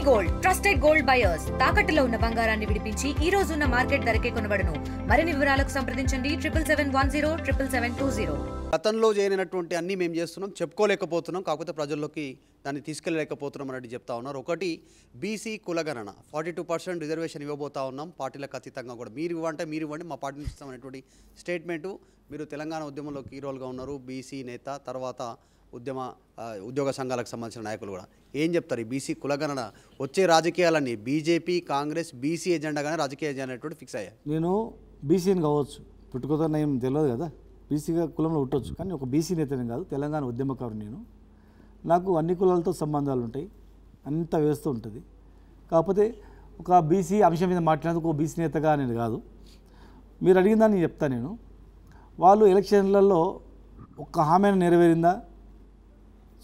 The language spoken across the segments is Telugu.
గోల్డ్ ట్రస్టెడ్ గోల్డ్ బయర్స్ తాకట్టులో ఉన్న బంగారాన్ని విడిపించి ఈ రోజు ఉన్న మార్కెట్ ధరకే కొనబడును. మరిన్ని వివరాలకు సంప్రదించండి 77107720. గతంలో చేయనటువంటి అన్నీ మేము చేస్తున్నాం, చెప్పుకోలేకపోతున్నాం, కాకపోతే ప్రజల్లోకి దాన్ని తీసుకెళ్ళలేకపోతున్నాం అన్నట్టు చెప్తా ఉన్నారు. ఒకటి బీసీ కులగణన 42% రిజర్వేషన్ ఇవ్వబోతా ఉన్నాం పార్టీలకు అతీతంగా కూడా. మీరు ఇవ్వండి మా పార్టీ నుంచి ఇస్తామనేటువంటి స్టేట్మెంటు. మీరు తెలంగాణ ఉద్యమంలో కీ రోల్గా ఉన్నారు, బీసీ నేత, తర్వాత ఉద్యోగ సంఘాలకు సంబంధించిన నాయకులు కూడా. ఏం చెప్తారు? ఈ బీసీ కులగణన వచ్చే రాజకీయాలన్నీ బీజేపీ కాంగ్రెస్ బీసీ ఎజెండాగానే రాజకీయ ఎజెండా అనేటువంటి ఫిక్స్ అయ్యాయి. నేను బీసీని కావచ్చు, పుట్టుకతో ఏం తెలియదు కదా, బీసీగా కులంలో పుట్టవచ్చు, కానీ ఒక బీసీ నేతనే కాదు, తెలంగాణ ఉద్యమకారు నేను. నాకు అన్ని కులాలతో సంబంధాలు ఉంటాయి, అంత వేస్తూ ఉంటుంది. కాకపోతే ఒక బీసీ అంశం మీద మాట్లాడేందుకు ఒక బీసీ నేతగా నేను కాదు. మీరు అడిగిన దాన్ని చెప్తాను నేను. వాళ్ళు ఎలక్షన్లలో ఒక్క హామీని నెరవేరిందా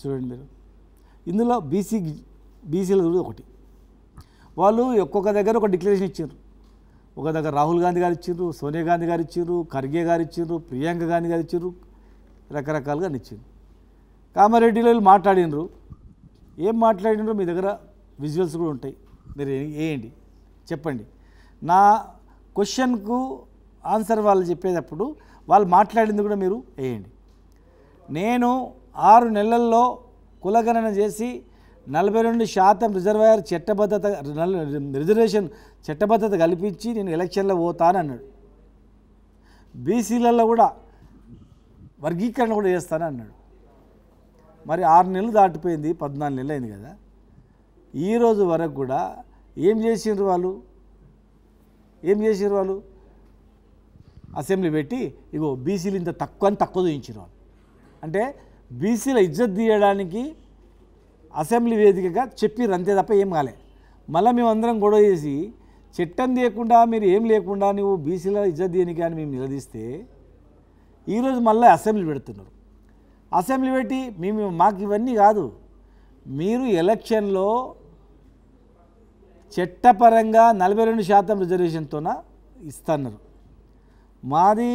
చూడండి మీరు. ఇందులో బీసీల ఒకటి, వాళ్ళు ఒక్కొక్క దగ్గర ఒక డిక్లరేషన్ ఇచ్చారు. ఒక దగ్గర రాహుల్ గాంధీ గారు ఇచ్చారు, సోనియా గాంధీ గారు ఇచ్చారు, ఖర్గే గారు ఇచ్చారు, ప్రియాంక గాంధీ గారు ఇచ్చారు, రకరకాలుగా ఇచ్చారు. కామారెడ్డిలో మాట్లాడినరు. ఏం మాట్లాడినరు మీ దగ్గర విజువల్స్ కూడా ఉంటాయి, మీరు వేయండి, చెప్పండి. నా క్వశ్చన్కు ఆన్సర్ వాళ్ళు చెప్పేటప్పుడు వాళ్ళు మాట్లాడింది కూడా మీరు వేయండి. నేను 6 నెలల్లో కులగణన చేసి 42% రిజర్వాయర్ రిజర్వేషన్ చట్టబద్ధత కల్పించి నేను ఎలక్షన్లో పోతానన్నాడు. బీసీలలో కూడా వర్గీకరణ కూడా చేస్తానన్నాడు. మరి 6 నెలలు దాటిపోయింది, 14 నెలలు అయింది కదా. ఈరోజు వరకు కూడా ఏం చేసిండ్రు వాళ్ళు? అసెంబ్లీ పెట్టి ఇగో బీసీలు ఇంత తక్కువ చూపించారు వాళ్ళు. అంటే బీసీల ఇజ్జత్ తీయడానికి అసెంబ్లీ వేదికగా చెప్పిర్రు, అంతే తప్ప ఏం కాలే. మళ్ళీ మేమందరం గొడవ చేసి చట్టం తీయకుండా మీరు ఏం లేకుండా నువ్వు బీసీల ఇజ్జత్ తీయని కానీ మేము నిలదీస్తే ఈరోజు మళ్ళీ అసెంబ్లీ పెడుతున్నారు. అసెంబ్లీ పెట్టి మాకు ఇవన్నీ కాదు, మీరు ఎలక్షన్లో చట్టపరంగా 42% రిజర్వేషన్తోన ఇస్తున్నారు. మాది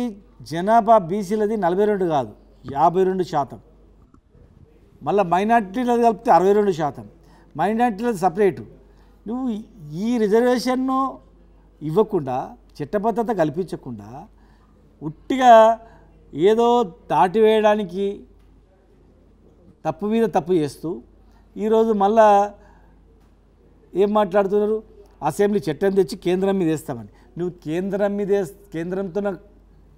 జనాభా బీసీలది 42 కాదు, 52%. మళ్ళీ మైనార్టీలది కలిపితే 62%. మైనార్టీలది సపరేటు. నువ్వు ఈ రిజర్వేషన్ను ఇవ్వకుండా, చట్టబద్ధత కల్పించకుండా, ఉట్టిగా ఏదో దాటివేయడానికి తప్పు మీద తప్పు చేస్తూ ఈరోజు మళ్ళా ఏం మాట్లాడుతున్నారు? అసెంబ్లీ చట్టం తెచ్చి కేంద్రం మీద వేస్తామని. నువ్వు కేంద్రంతో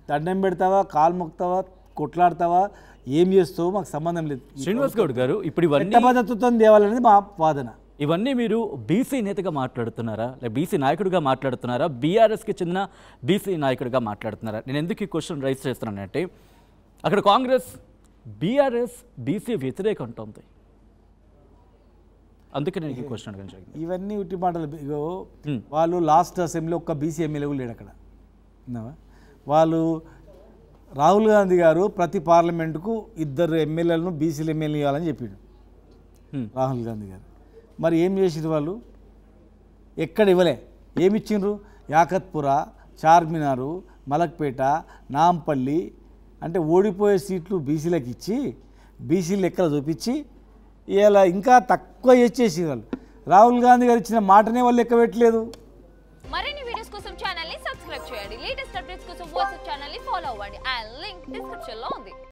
దండం పెడతావా, కాలు మొక్తావా, కొట్లాడతావా, ఏం చేస్తావో మాకు సంబంధం లేదు. శ్రీనివాస్ గౌడ్ గారు, ఇప్పుడు ఇవన్నీ చట్టబద్ధతతో తేవాలనేది మా వాదన. ఇవన్నీ మీరు బీసీ నేతగా మాట్లాడుతున్నారా, లేదా బీసీ నాయకుడిగా మాట్లాడుతున్నారా, బీఆర్ఎస్కి చెందిన బీసీ నాయకుడిగా మాట్లాడుతున్నారా? నేను ఎందుకు ఈ క్వశ్చన్ రైజ్ చేస్తున్నానంటే, అక్కడ కాంగ్రెస్ బీఆర్ఎస్ బీసీ వ్యతిరేకం ఉంటుంది, అందుకే నేను ఈ క్వశ్చన్ అడగడం జరిగింది. ఇవన్నీ ఉట్టి మాటలు. వాళ్ళు లాస్ట్ అసెంబ్లీ ఒక్క బీసీ ఎమ్మెల్యే కూడా లేడు అక్కడ. వాళ్ళు రాహుల్ గాంధీ గారు ప్రతి పార్లమెంటుకు 2 ఎమ్మెల్యేలను బీసీలు ఎమ్మెల్యే ఇవ్వాలని చెప్పిండు రాహుల్ గాంధీ గారు. మరి ఏం చేసిండ్రు వాళ్ళు? ఎక్కడ ఇవ్వలే. ఏమిచ్చిండ్రు? యాకత్పుర, చార్మినారు, మలక్పేట, నాంపల్లి అంటే ఓడిపోయే సీట్లు బీసీలకు ఇచ్చి బీసీలు లెక్కలు చూపించి ఇలా ఇంకా తక్కువ చేసేసి వాళ్ళు. రాహుల్ గాంధీ గారు ఇచ్చిన మాటనే వాళ్ళు లెక్క పెట్టలేదు. మరిన్ని వీడియోస్ కోసం ఛానల్ ని సబ్స్క్రైబ్ చేయండి. లేటెస్ట్ అప్డేట్స్ కోసం వాట్సాప్ ఛానల్ ని ఫాలో అవ్వండి. ఆ లింక్ డిస్క్రిప్షన్ లో ఉంది.